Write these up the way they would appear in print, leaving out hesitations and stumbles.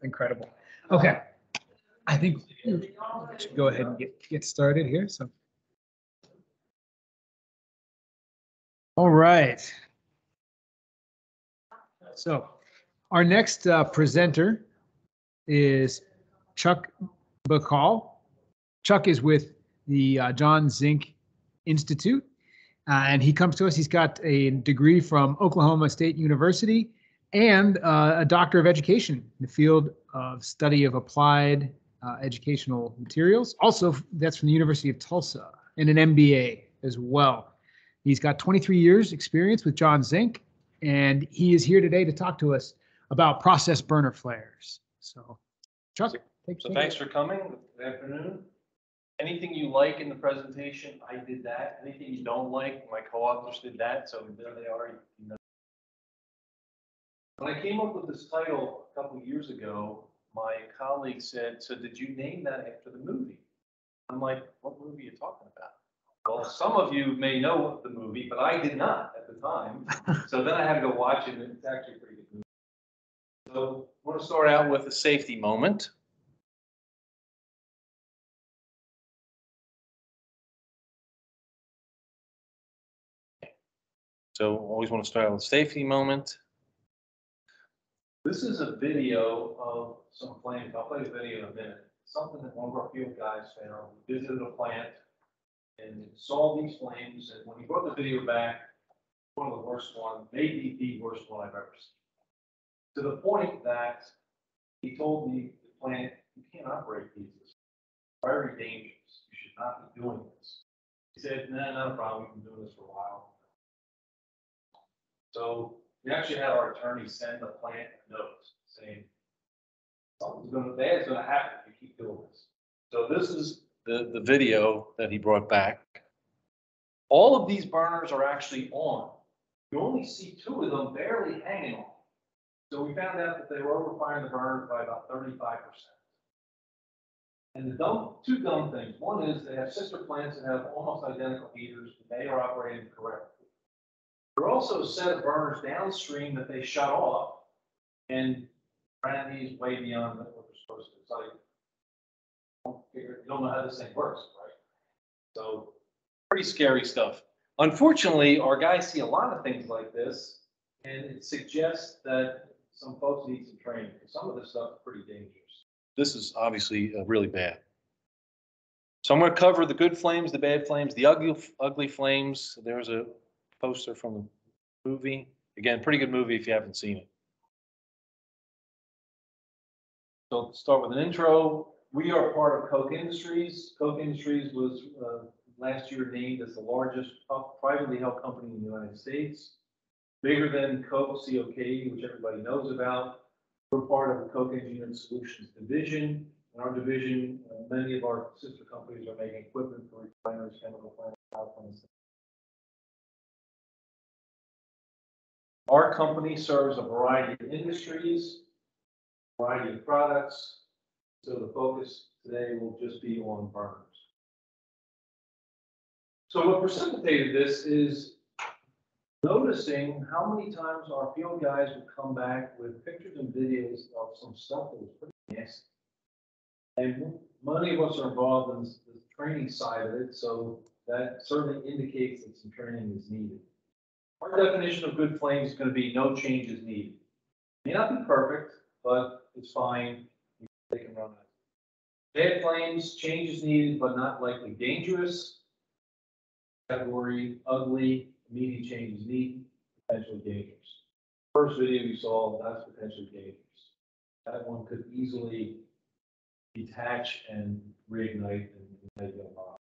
Incredible. Okay. I think we should go ahead and get started here. So, all right. So, our next presenter is Chuck Baukal. Chuck is with the John Zink Institute, and he comes to us. He's got a degree from Oklahoma State University and a doctor of education in the field of study of applied educational materials. Also, that's from the University of Tulsa, and an MBA as well. He's got 23 years experience with John Zink, and he is here today to talk to us about process burner flares. So, Chuck, thanks for coming. Good afternoon. Anything you like in the presentation, I did that. Anything you don't like, my co-authors did that. So there they are. You know. When I came up with this title a couple of years ago, my colleague said, "So did you name that after the movie?" I'm like, "What movie are you talking about?" Well, some of you may know the movie, but I did not at the time. So then I had to go watch it, and it's actually a pretty good movie. So I want to start out with a safety moment. So always want to start with a safety moment. This is a video of some flames. I'll play the video in a minute. Something that one of our field guys found. We visited a plant and saw these flames. And when he brought the video back, one of the worst ones, maybe the worst one I've ever seen. To the point that he told me, the plant, you can't operate these. It's very dangerous. You should not be doing this. He said, "No, not a problem. We've been doing this for a while." So we actually had our attorney send the plant a note saying, something's bad's going to happen if you keep doing this. So this is the video that he brought back. All of these burners are actually on. You only see two of them barely hanging on. So we found out that they were overfiring the burners by about 35%. And the two dumb things. One is they have sister plants that have almost identical heaters, and they are operating correctly. There are also a set of burners downstream that they shut off and ran these way beyond what they're supposed to. It's like, you don't know how this thing works, right? So pretty scary stuff. Unfortunately, our guys see a lot of things like this, and it suggests that some folks need some training. Some of this stuff is pretty dangerous. This is obviously really bad. So I'm going to cover the good flames, the bad flames, the ugly flames. There's a poster from the movie. Again, pretty good movie if you haven't seen it. So let's start with an intro. We are part of Koch Industries. Koch Industries was last year named as the largest privately held company in the United States. Bigger than Koch, COK, which everybody knows about. We're part of the Koch Engineering Solutions division. In our division, many of our sister companies are making equipment for refineries, chemical plants, power plants. Our company serves a variety of industries, a variety of products. So the focus today will just be on burners. So what precipitated this is noticing how many times our field guys would come back with pictures and videos of some stuff that was pretty nasty. And many of us are involved in the training side of it, so that certainly indicates that some training is needed. Our definition of good flames is going to be no changes needed. May not be perfect, but it's fine. They can run it. Bad flames, changes needed, but not likely dangerous. Category ugly, immediate changes needed, potentially dangerous. First video you saw, that's potentially dangerous. That one could easily detach and reignite and make it a bomb.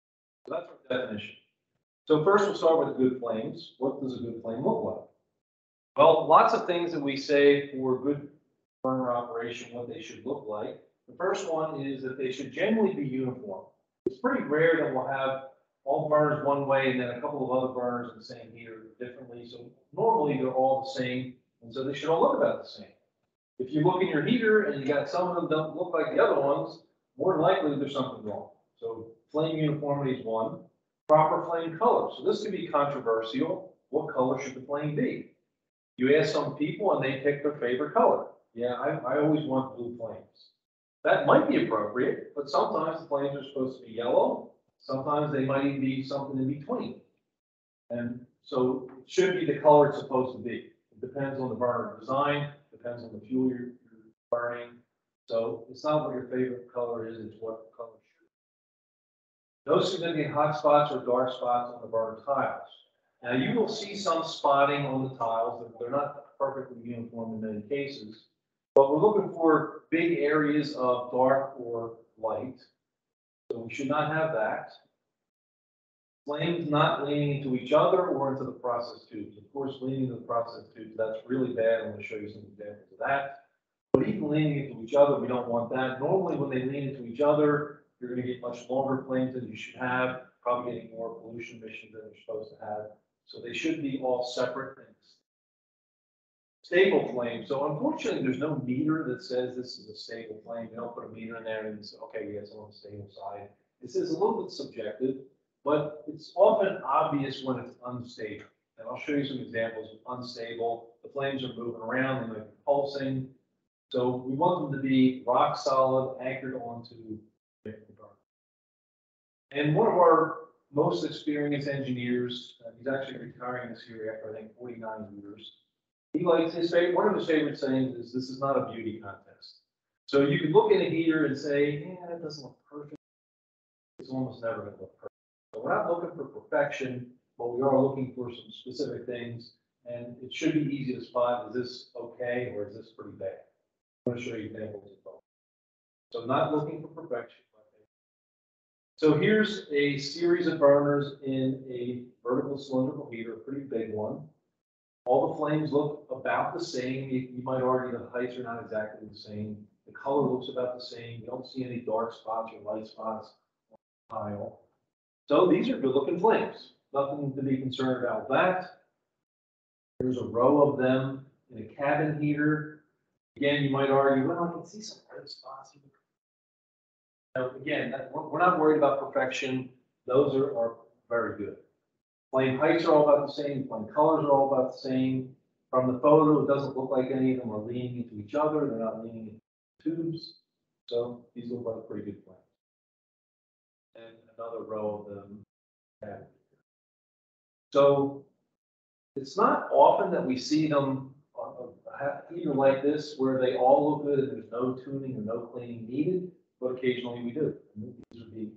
So that's our definition. So first we'll start with good flames. What does a good flame look like? Well, lots of things that we say for good burner operation, what they should look like. The first one is that they should generally be uniform. It's pretty rare that we'll have all burners one way and then a couple of other burners in the same heater differently. So normally they're all the same, and so they should all look about the same. If you look in your heater and you got some of them don't look like the other ones, more than likely there's something wrong. So flame uniformity is one. Proper flame color. So this could be controversial. What color should the flame be? You ask some people and they pick their favorite color. yeah, I always want blue flames. That might be appropriate, but sometimes the flames are supposed to be yellow. Sometimes they might even be something in between. And so it should be the color it's supposed to be. It depends on the burner design, depends on the fuel you're burning. So it's not what your favorite color is, it's what color should be. No significant hot spots or dark spots on the burner tiles. Now you will see some spotting on the tiles. They're not perfectly uniform in many cases, but we're looking for big areas of dark or light. So we should not have that. Flames not leaning into each other or into the process tubes. Of course, leaning into the process tubes, that's really bad. I'm going to show you some examples of that. But even leaning into each other, we don't want that. Normally, when they lean into each other, you're going to get much longer flames than you should have, probably getting more pollution emissions than you're supposed to have. So they should be all separate things. Stable flame. So unfortunately, there's no meter that says this is a stable flame. You don't put a meter in there and say, okay, yeah, it's on the stable side. This is a little bit subjective, but it's often obvious when it's unstable. And I'll show you some examples of unstable. The flames are moving around, they might be pulsing. So we want them to be rock solid, anchored onto the burner. And one of our most experienced engineers, he's actually retiring this year after I think 49 years. He likes his favorite, one of his favorite sayings is, this is not a beauty contest. So you can look in a heater and say, yeah, that doesn't look perfect. It's almost never going to look perfect. So we're not looking for perfection, but we are looking for some specific things. And it should be easy to spot, is this okay or is this pretty bad? I'm going to show you examples of both. So not looking for perfection. So here's a series of burners in a vertical cylindrical heater, a pretty big one. All the flames look about the same. You might argue the heights are not exactly the same. The color looks about the same. You don't see any dark spots or light spots on the tile. So these are good looking flames. Nothing to be concerned about that. There's a row of them in a cabin heater. Again, you might argue, well, I can see some red spots. Now, again, we're not worried about perfection. Those are very good. Flame heights are all about the same. Flame colors are all about the same. From the photo, it doesn't look like any of them are leaning into each other. They're not leaning into tubes. So these look like pretty good flames. And another row of them. So it's not often that we see them on a heater like this where they all look good and there's no tuning or no cleaning needed, but occasionally we do. And these would be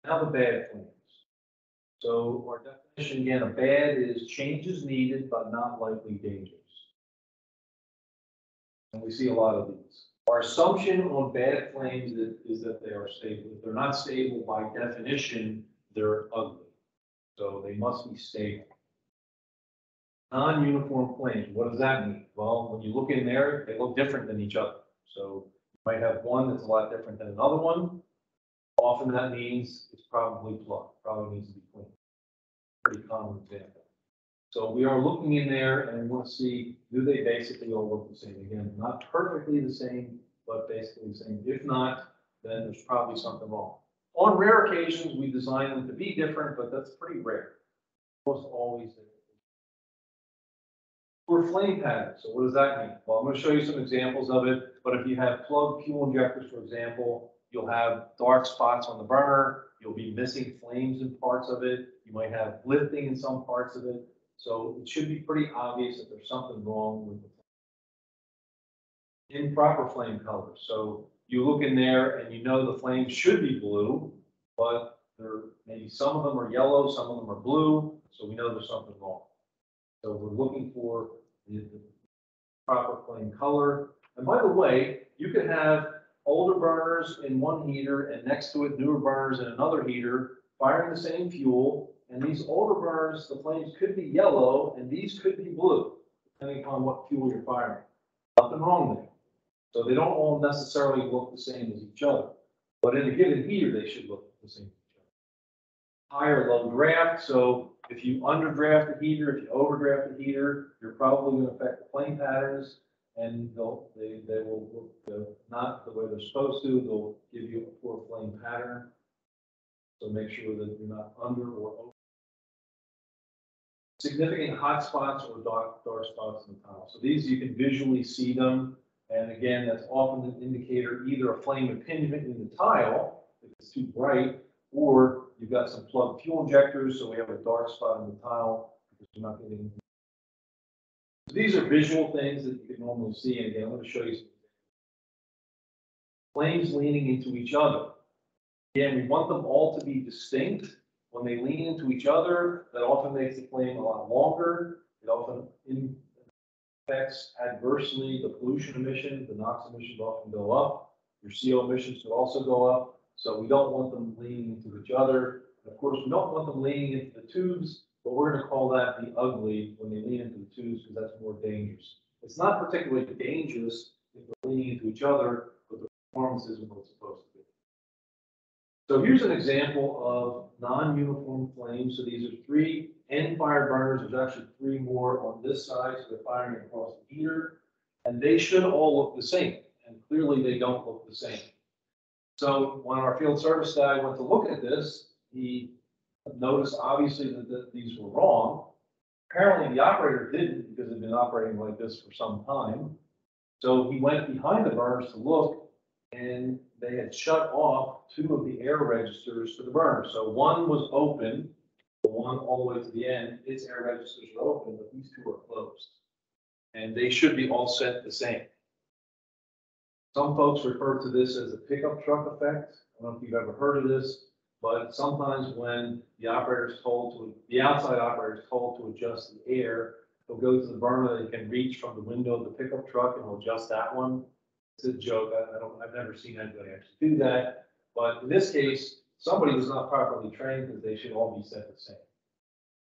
now the bad flames. So our definition again, a bad is changes needed but not likely dangerous. And we see a lot of these. Our assumption on bad flames is that they are stable. If they're not stable, by definition, they're ugly. So they must be stable. Non-uniform flames, what does that mean? Well, when you look in there, they look different than each other. So you might have one that's a lot different than another one. Often that means it's probably plugged, probably needs to be cleaned. Pretty common example. So we are looking in there and we want to see, do they basically all look the same? Again, not perfectly the same, but basically the same. If not, then there's probably something wrong. On rare occasions, we design them to be different, but that's pretty rare. Almost always different. For flame patterns, so what does that mean? Well, I'm going to show you some examples of it, but if you have plugged fuel injectors, for example, you'll have dark spots on the burner, you'll be missing flames in parts of it, you might have lifting in some parts of it, so it should be pretty obvious that there's something wrong with the flame. Improper flame colors, so you look in there and you know the flames should be blue, but maybe some of them are yellow, some of them are blue, so we know there's something wrong. So we're looking for the proper flame color. And by the way, you could have older burners in one heater and next to it newer burners in another heater firing the same fuel, And these older burners, the flames could be yellow and these could be blue, depending upon what fuel you're firing. Nothing wrong there. So they don't all necessarily look the same as each other. But in a given heater, they should look the same as each other. High or low draft. So if you underdraft the heater, if you overdraft the heater, you're probably going to affect the flame patterns, and they will look not the way they're supposed to. They'll give you a poor flame pattern. So make sure that you're not under or over. Significant hot spots or dark spots in the tile. So these, you can visually see them. And again, that's often an indicator, either a flame impingement in the tile, if it's too bright, or you've got some plugged fuel injectors, so we have a dark spot in the tile because you're not getting. So these are visual things that you can normally see. And again, I'm going to show you some flames leaning into each other. Again, we want them all to be distinct. When they lean into each other, that often makes the flame a lot longer. It often affects adversely the pollution emissions. The NOx emissions often go up. Your CO emissions could also go up. So we don't want them leaning into each other. And of course, we don't want them leaning into the tubes, but we're going to call that the ugly when they lean into the tubes because that's more dangerous. It's not particularly dangerous if they're leaning into each other, but the performance isn't what it's supposed to be. So here's an example of non-uniform flames. So these are 3 end fire burners. There's actually 3 more on this side, so they're firing across the heater. And they should all look the same. And clearly they don't look the same. So when our field service guy went to look at this, he noticed obviously that these were wrong. Apparently the operator didn't because they've been operating like this for some time. So he went behind the burners to look, and they had shut off 2 of the air registers for the burner. So one was open, the one all the way to the end, its air registers are open, but these 2 are closed. And they should be all set the same. Some folks refer to this as a pickup truck effect. I don't know if you've ever heard of this, but sometimes when the operator is told to, the outside operator is told to adjust the air, they'll go to the burner, they can reach from the window of the pickup truck and they'll adjust that one. It's a joke. I've never seen anybody actually do that. But in this case, somebody was not properly trained because they should all be set the same.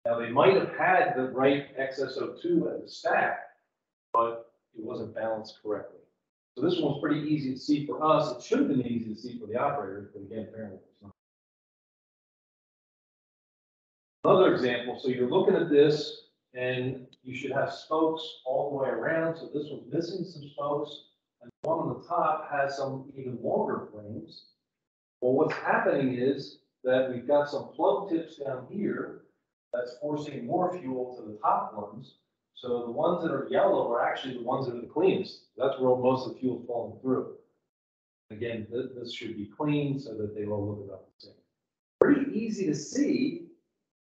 Now, they might have had the right XSO2 at the stack, but it wasn't balanced correctly. So this one's pretty easy to see for us. It should have been easy to see for the operators, but again, apparently it's not. Another example, so you're looking at this, and you should have spokes all the way around. So this one's missing some spokes. And the one on the top has some even longer flames. Well, what's happening is that we've got some plug tips down here that's forcing more fuel to the top ones. So the ones that are yellow are actually the ones that are the cleanest. That's where most of the fuel is falling through. Again, this should be clean so that they all look about the same. Pretty easy to see,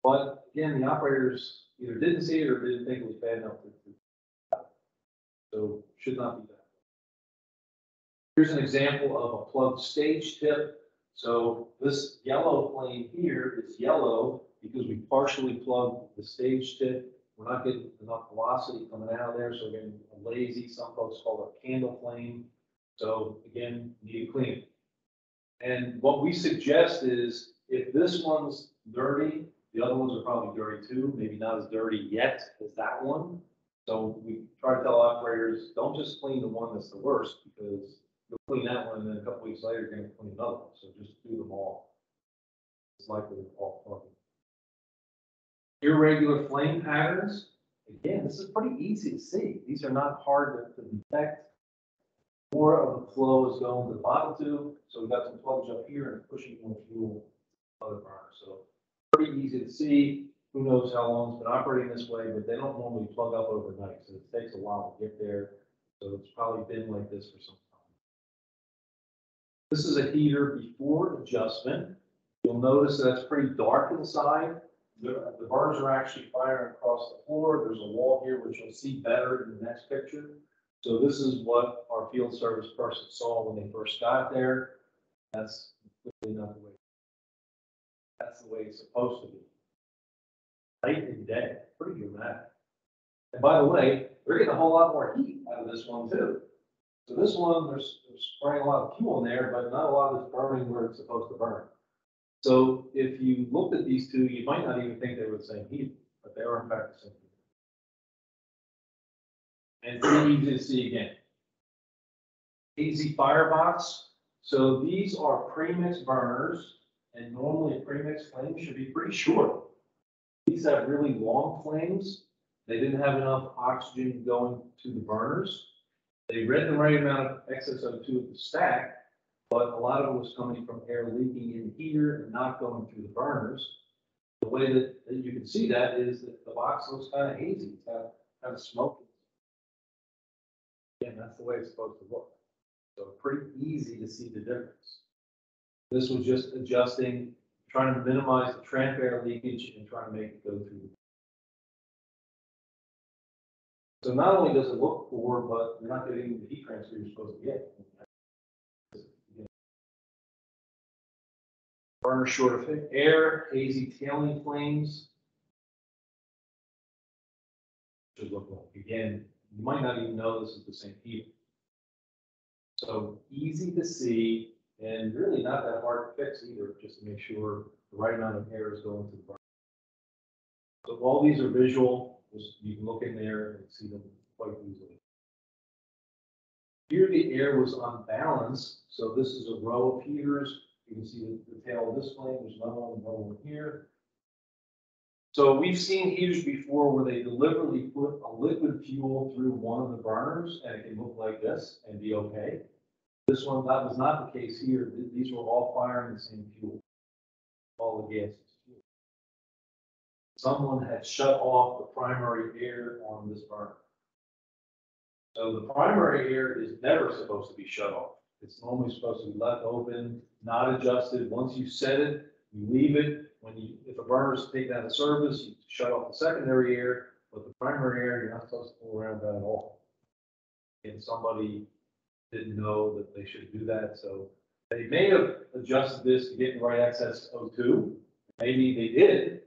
but again, the operators either didn't see it or didn't think it was bad enough to. So should not be that. Here's an example of a plugged stage tip. So this yellow flame here is yellow because we partially plugged the stage tip. We're not getting enough velocity coming out of there, so we're getting a lazy. Some folks call it a candle flame. So again, you need to clean it. And what we suggest is if this one's dirty, the other ones are probably dirty too, maybe not as dirty yet as that one. So we try to tell operators, don't just clean the one that's the worst because you'll clean that one and then a couple weeks later you're going to clean another one. So just do them all. It's likely to all plugged. Irregular flame patterns. Again, this is pretty easy to see. These are not hard to detect. More of the flow is going to the bottom tube. So we've got some plugs up here and pushing more fuel to other burners. So pretty easy to see. Who knows how long it's been operating this way, but they don't normally plug up overnight. So it takes a while to get there. So it's probably been like this for some time. This is a heater before adjustment. You'll notice that it's pretty dark inside. The burners are actually firing across the floor. There's a wall here, which you'll see better in the next picture. So this is what our field service person saw when they first got there. That's really not the way. That's the way it's supposed to be. Night and day, pretty dramatic. And by the way, they're getting a whole lot more heat out of this one too. So this one, there's spraying a lot of fuel in there, but not a lot of it's burning where it's supposed to burn. So if you looked at these two, you might not even think they were the same heater, but they are in fact the same heater. And it's pretty easy to see again. Easy Firebox. So these are premix burners, and normally a premix flame should be pretty short. These have really long flames. They didn't have enough oxygen going to the burners. They read the right amount of excess O2 at the stack, but a lot of it was coming from air leaking in the heater and not going through the burners. The way that you can see that is that the box looks kind of hazy. It's kind of smoky. And that's the way it's supposed to look. So pretty easy to see the difference. This was just adjusting, trying to minimize the tramp air leakage and trying to make it go through. So not only does it look poor, but you're not getting the heat transfer you're supposed to get. Burner short of air, hazy tailing flames. Should look like, again, you might not even know this is the same heater. So easy to see and really not that hard to fix either, just to make sure the right amount of air is going to the burner. So all these are visual, you can look in there and see them quite easily. Here the air was unbalanced, so this is a row of heaters. You can see the tail of this flame, there's another one here. So we've seen heaters before where they deliberately put a liquid fuel through one of the burners and it can look like this and be okay. This one, that was not the case here. These were all firing the same fuel, all the gases. Someone had shut off the primary air on this burner. So the primary air is never supposed to be shut off. It's normally supposed to be left open, not adjusted. Once you set it, you leave it. If a burner is taken out of service, you shut off the secondary air, but the primary air, you're not supposed to fool around that at all. And somebody didn't know that they should do that, so they may have adjusted this to get the right excess O2. Maybe they did,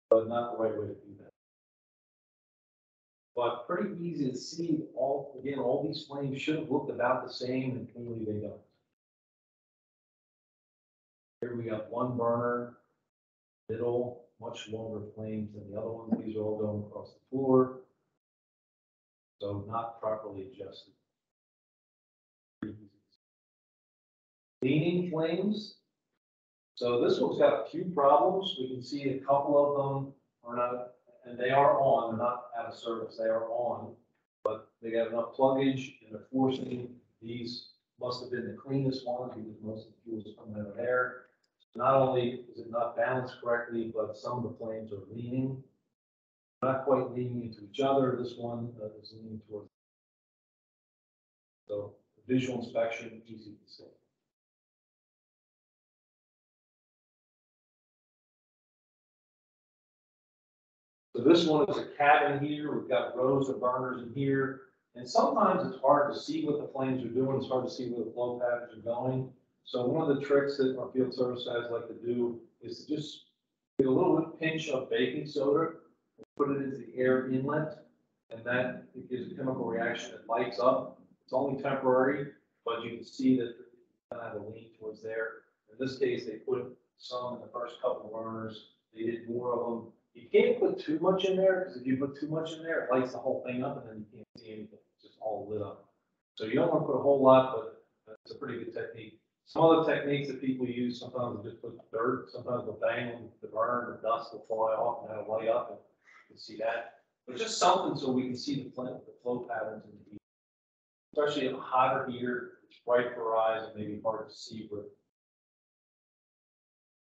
but not the right way to do that. But pretty easy to see. All these flames should have looked about the same, and clearly they don't. Here we got one burner, middle, much longer flames than the other ones. These are all going across the floor, so not properly adjusted. Leaning flames. So this one's got a few problems. We can see a couple of them are not, and they are on, they're not out of service, they are on, but they got enough pluggage and they're forcing these. Must have been the cleanest ones because most of the fuel is coming out of there. So not only is it not balanced correctly, but some of the flames are leaning. Not quite leaning into each other. This one is leaning towards. So visual inspection, easy to see. So this one is a cabin heater. We've got rows of burners in here. And sometimes it's hard to see what the flames are doing. It's hard to see where the flow patterns are going. So one of the tricks that our field service guys like to do is to just get a little pinch of baking soda and put it into the air inlet. And that it gives a chemical reaction that lights up. It's only temporary, but you can see that you kind of have a lean towards there. In this case, they put some in the first couple of burners. They did more of them. You can't put too much in there, because if you put too much in there, it lights the whole thing up and then you can't see anything. It's just all lit up. So you don't want to put a whole lot, but it's a pretty good technique. Some other techniques that people use, sometimes they just put dirt, sometimes they'll bang on the burner, the dust will fly off and that'll light up, and you can see that. But just something so we can see the flow patterns in the heat. Especially in a hotter heater, it's bright for eyes and maybe hard to see. But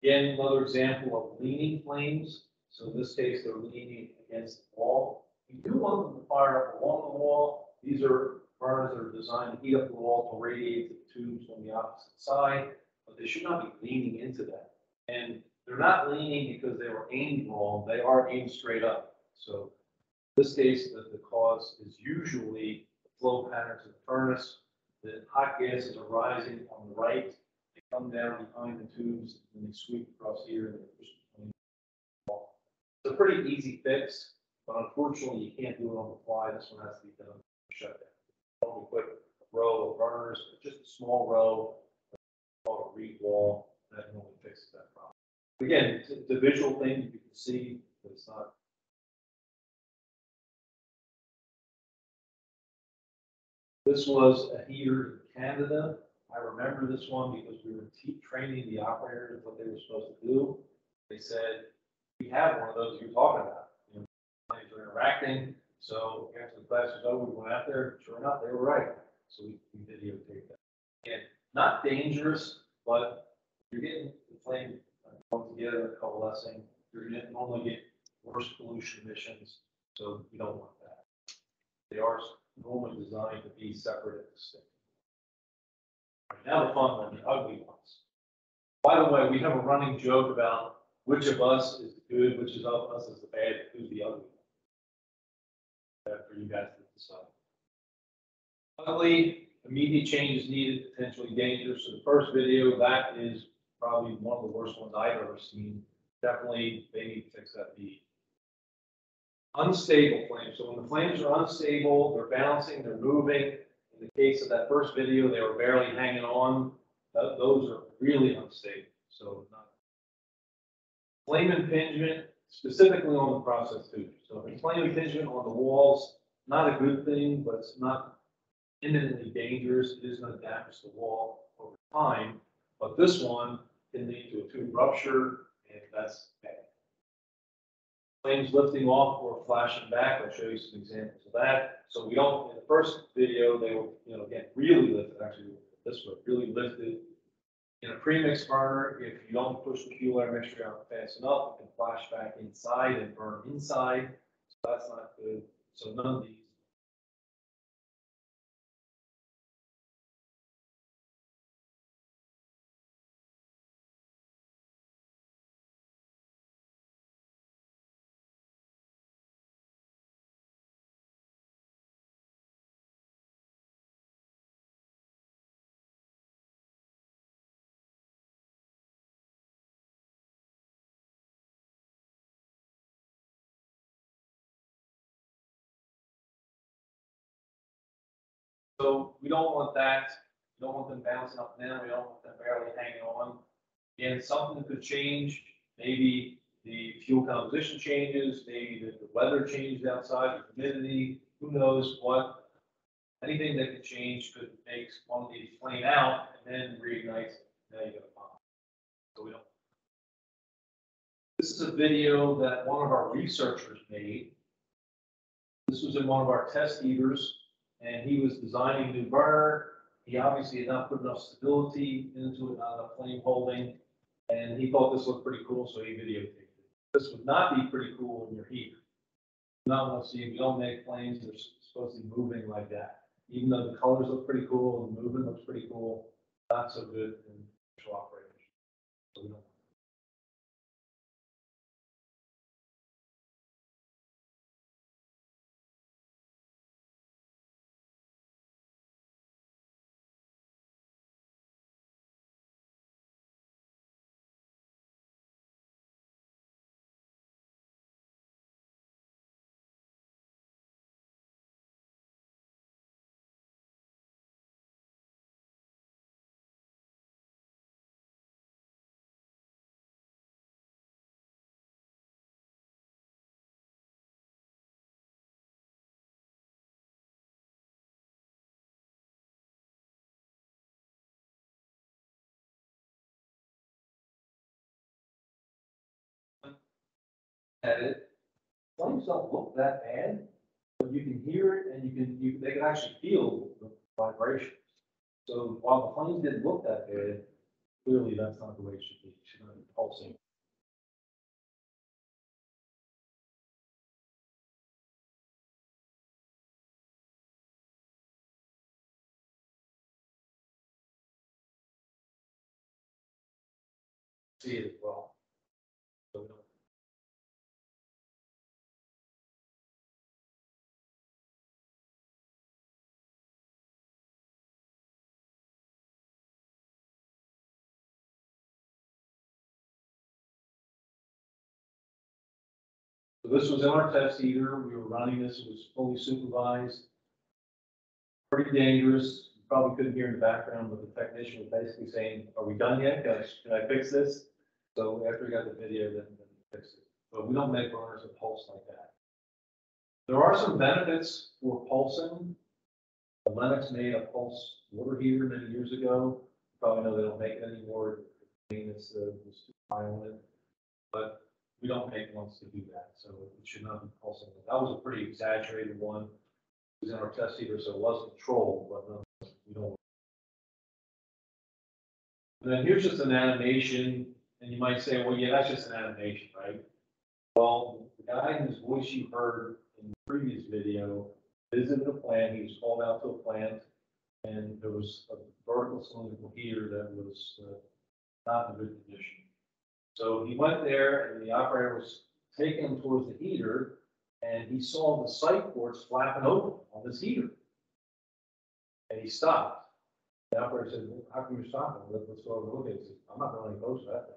again, another example of leaning flames. So in this case, they're leaning against the wall. You do want them to fire up along the wall. These are burners that are designed to heat up the wall to radiate the tubes on the opposite side, but they should not be leaning into that. And they're not leaning because they were aimed wrong. They are aimed straight up. So in this case, the cause is usually the flow patterns of the furnace. The hot gases are rising on the right. They come down behind the tubes and they sweep across here and they push the It's a pretty easy fix, but unfortunately you can't do it on the fly. This one has to be done shut down. Only put a row of burners, just a small row called a reed wall that normally fixes that problem. Again, it's a visual thing, you can see, but it's not. This was a heater in Canada. I remember this one because we were training the operators what they were supposed to do. They said, we have one of those you're talking about. You know, planes are interacting. So after the class was over, we went out there. Sure enough, they were right. So we videotaped that. Again, not dangerous, but you're getting the flame going together, coalescing. You're going to normally get worse pollution emissions. So you don't want that. They are normally designed to be separate and distinct. Now the fun one, the ugly ones. By the way, we have a running joke about which of us is the good, which of us is the bad, who's the ugly one. For you guys to decide. Ugly, immediate change is needed, potentially dangerous. So the first video, that is probably one of the worst ones I've ever seen. Definitely, they need to fix that bead. Unstable flames. So when the flames are unstable, they're bouncing, they're moving. In the case of that first video, they were barely hanging on. Those are really unstable. So not flame impingement, specifically on the process tube. So if it's flame impingement on the walls, not a good thing, but it's not imminently dangerous. It is going to damage the wall over time. But this one can lead to a tube rupture, and that's bad. Flames lifting off or flashing back. I'll show you some examples of that. So we don't, in the first video, they were, again, really lifted, actually, this one really lifted. In a premix burner, if you don't push the fuel air mixture out fast enough, it can flash back inside and burn inside. So that's not good. So none of these. So we don't want that. We don't want them bouncing up and down. We don't want them barely hanging on. Again, something could change. Maybe the fuel composition changes. Maybe the weather changes outside, the humidity. Who knows what? Anything that could change could make one of these flame out and then reignite it. Now you got a bomb. So we don't. This is a video that one of our researchers made. This was in one of our test heaters, and he was designing a new burner. He obviously had not put enough stability into it, not enough flame holding, and he thought this looked pretty cool, so he videotaped it. This would not be pretty cool in your heater. Not want to see, we don't make flames that are supposed to be moving like that. Even though the colors look pretty cool, the movement looks pretty cool, not so good in commercial operators. So we don't. At it, flames don't look that bad, but you can hear it and they can actually feel the vibration. So while the flames didn't look that bad, clearly that's not the way it should be. It should not be pulsing. See it as well. So we don't. So this was in our test heater. We were running this. It was fully supervised. Pretty dangerous. You probably couldn't hear in the background, but the technician was basically saying, "Are we done yet? Can I fix this?" So after we got the video, then we fixed it. But we don't make burners that pulse like that. There are some benefits for pulsing. Lennox made a pulse water heater many years ago. You probably know they don't make it anymore. It's too high on it. But we don't make ones to do that, so it should not be pulsing. That was a pretty exaggerated one. It was in our test heater, so it was controlled, but no, we don't. And then here's just an animation, and you might say, well, yeah, that's just an animation, right? Well, the guy whose voice you heard in the previous video visited a plant. He was called out to a plant, and there was a vertical cylindrical heater that was not in good condition. So he went there, and the operator was taking him towards the heater, and he saw the sight ports flapping open on this heater. And he stopped. The operator said, well, how come you're stopping? Let's go over and look at it. He said, I'm not going any closer to that thing.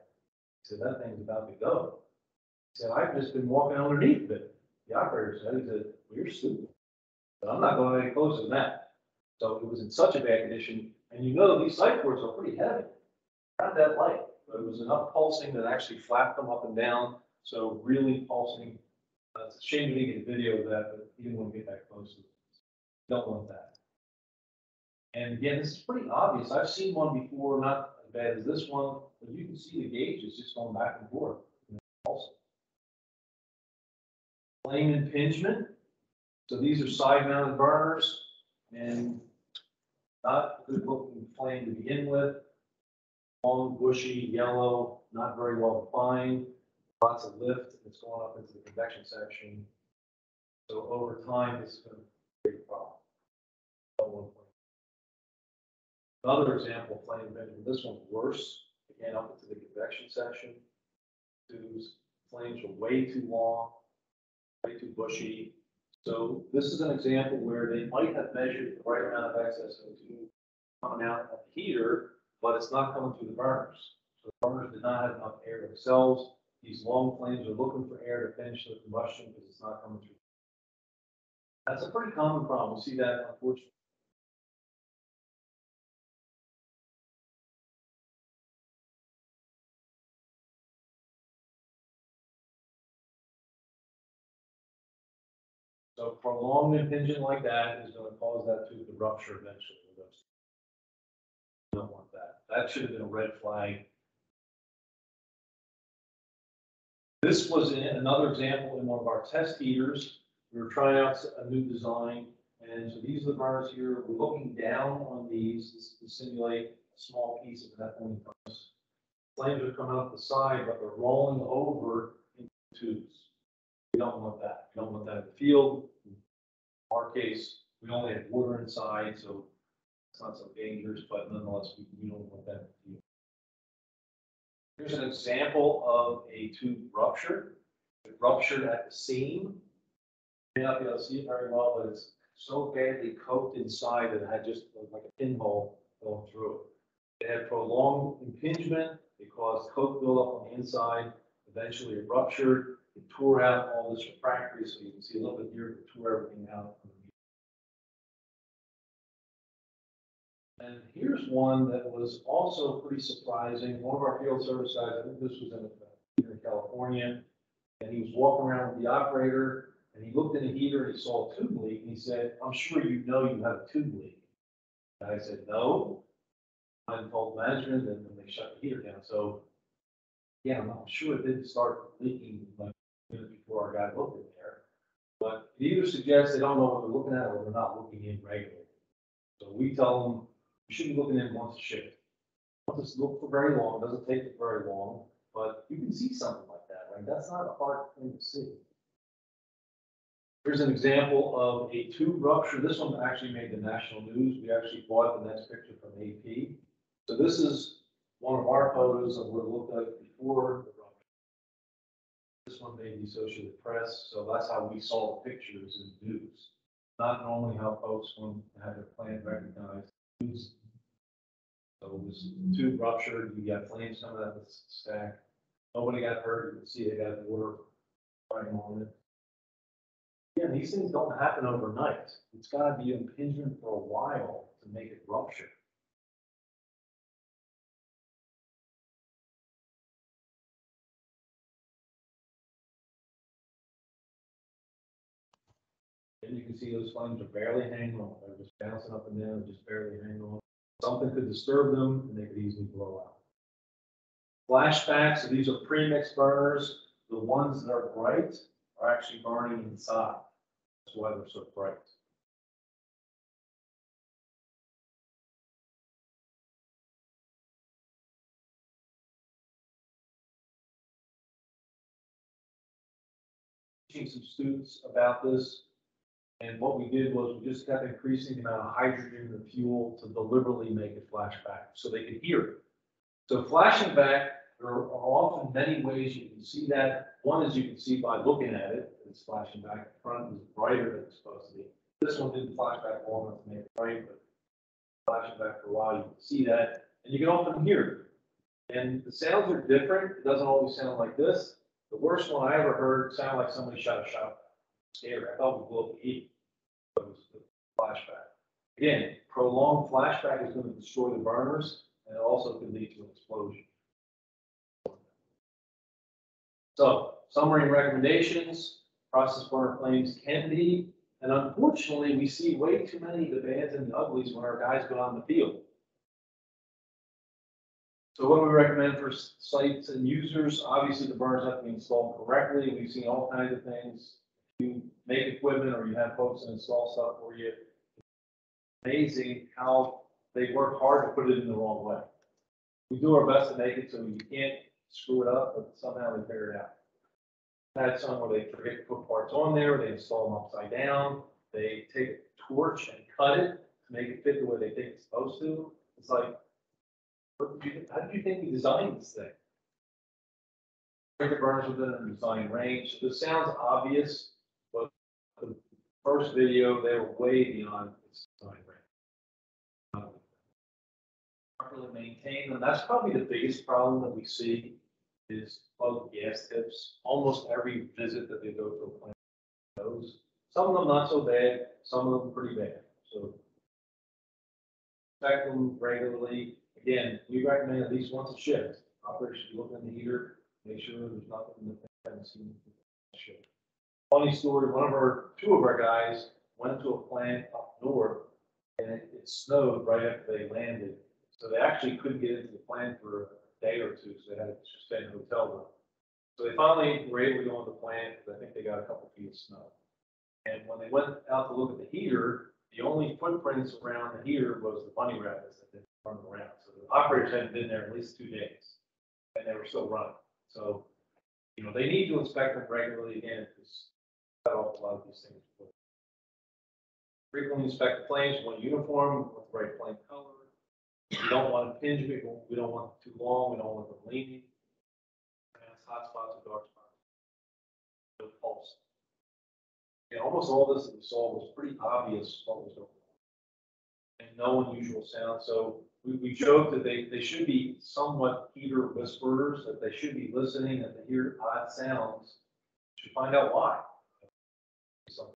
He said, that thing's about to go. He said, I've just been walking underneath it. The operator said, well, you're stupid. But I'm not going any closer than that. So it was in such a bad condition, and you know these sight ports are pretty heavy. Not that light. But it was enough pulsing that actually flapped them up and down. So really pulsing. It's a shame we didn't get a video of that, but you didn't want to get that close to it. Don't want that. And again, this is pretty obvious. I've seen one before, not as bad as this one, but you can see the gauges just going back and forth. Pulsing. Flame impingement. So these are side-mounted burners, and not a good-looking flame to begin with. Long, bushy, yellow, not very well defined, lots of lift. It's going up into the convection section. So over time, this is going to be a big problem. Another example of flame impingement. This one's worse. Again, up into the convection section. These flames are way too long, way too bushy. So this is an example where they might have measured the right amount of excess O2 coming out of the heater, but it's not coming through the burners. So the burners did not have enough air themselves. These long flames are looking for air to finish the combustion because it's not coming through. That's a pretty common problem. We see that, unfortunately. So prolonged impingement like that is going to cause that tooth to rupture eventually. We don't want that. That should have been a red flag. This was another example in one of our test heaters. We were trying out a new design, and so these are the burners here. We're looking down on these to simulate a small piece of that one furnace. Flames are coming up the side, but they're rolling over into tubes. We don't want that. We don't want that in the field. In our case, we only have water inside, so it's not so dangerous, but nonetheless, we don't want that in the field. Here's an example of a tube rupture. It ruptured at the seam. You may not be able to see it very well, but it's so badly coked inside that it had just like a pinhole going through it. It had prolonged impingement. It caused coke buildup on the inside. Eventually, it ruptured. It tore out all this refractory, so you can see a little bit here. It tore everything out. And here's one that was also pretty surprising. One of our field service guys, I think this was here in California, and he was walking around with the operator, and he looked in the heater and he saw a tube leak, and he said, I'm sure you know you have a tube leak. And I said, no. I told management, and then they shut the heater down. So, yeah, I'm sure it didn't start leaking like minutes before our guy looked in there. But it either suggests they don't know what they're looking at or they're not looking in regularly. So we tell them, you should be looking in once a shift. Don't just look for very long. It doesn't take it very long, but you can see something like that, right? That's not a hard thing to see. Here's an example of a tube rupture. This one actually made the national news. We actually bought the next picture from AP. So this is one of our photos of what it looked like before the rupture. This one made the Associated Press, so that's how we saw the pictures in the news. Not normally how folks want to have their plant recognized. So it was tube ruptured, you got flames coming out of the stack. Nobody got hurt. You can see they got water running on it. Yeah, these things don't happen overnight. It's got to be impingement for a while to make it rupture. And you can see those flames are barely hanging on. They're just bouncing up and down, just barely hanging on. Something could disturb them and they could easily blow out. Flashbacks, so these are pre-mixed burners. The ones that are bright are actually burning inside. That's why they're so bright. Teaching some students about this, and what we did was we just kept increasing the amount of hydrogen in the fuel to deliberately make it flashback so they could hear it. So flashing back, there are often many ways you can see that. One is you can see by looking at it, it's flashing back. The front is brighter than it's supposed to be. This one didn't flash back long enough to make it bright, but flashing back for a while, you can see that, and you can often hear it. And the sounds are different. It doesn't always sound like this. The worst one I ever heard sounded like somebody shot a shot. Scared. I thought we blew up the heat. It was the flashback. Again, prolonged flashback is going to destroy the burners, and it also could lead to an explosion. So, summary and recommendations. Process burner flames can be, and unfortunately, we see way too many of the bads and the uglies when our guys go out in the field. So what do we recommend for sites and users? Obviously, the burners have to be installed correctly. We've seen all kinds of things. If you make equipment or you have folks that install stuff for you, it's amazing how they work hard to put it in the wrong way. We do our best to make it so you can't screw it up, but somehow they figure it out. I had some where they forget to put parts on there, they install them upside down, they take a torch and cut it to make it fit the way they think it's supposed to. It's like, how did you think we designed this thing? The burners within a design range. So this sounds obvious, but the first video, they were way beyond its design range. Properly maintain them. That's probably the biggest problem that we see is plugged gas tips. Almost every visit that they go to a plant knows. Some of them not so bad, some of them pretty bad. So check them regularly. Again, we recommend at least once a shift. Operators should look in the heater, make sure there's nothing in the shift. Funny story, two of our guys went to a plant up north and it snowed right after they landed. So they actually couldn't get into the plant for a day or two, so they had to stay in a hotel room. So they finally were able to go into the plant because I think they got a couple feet of snow. And when they went out to look at the heater, the only footprints around the heater was the bunny rabbits that they were running around. So the operators hadn't been there at least 2 days, and they were still running. So, you know, they need to inspect them regularly again because cut off a lot of these things. Frequently inspect the flames. You want uniform with the right flame color. We don't want impingement. We don't want it too long. We don't want them leaning. Hot spots or dark spots. No pulse. And almost all this that we saw was pretty obvious what was going on. And no unusual sound. So we showed that they should be somewhat heater whisperers, that they should be listening, that they hear odd sounds to find out why. Something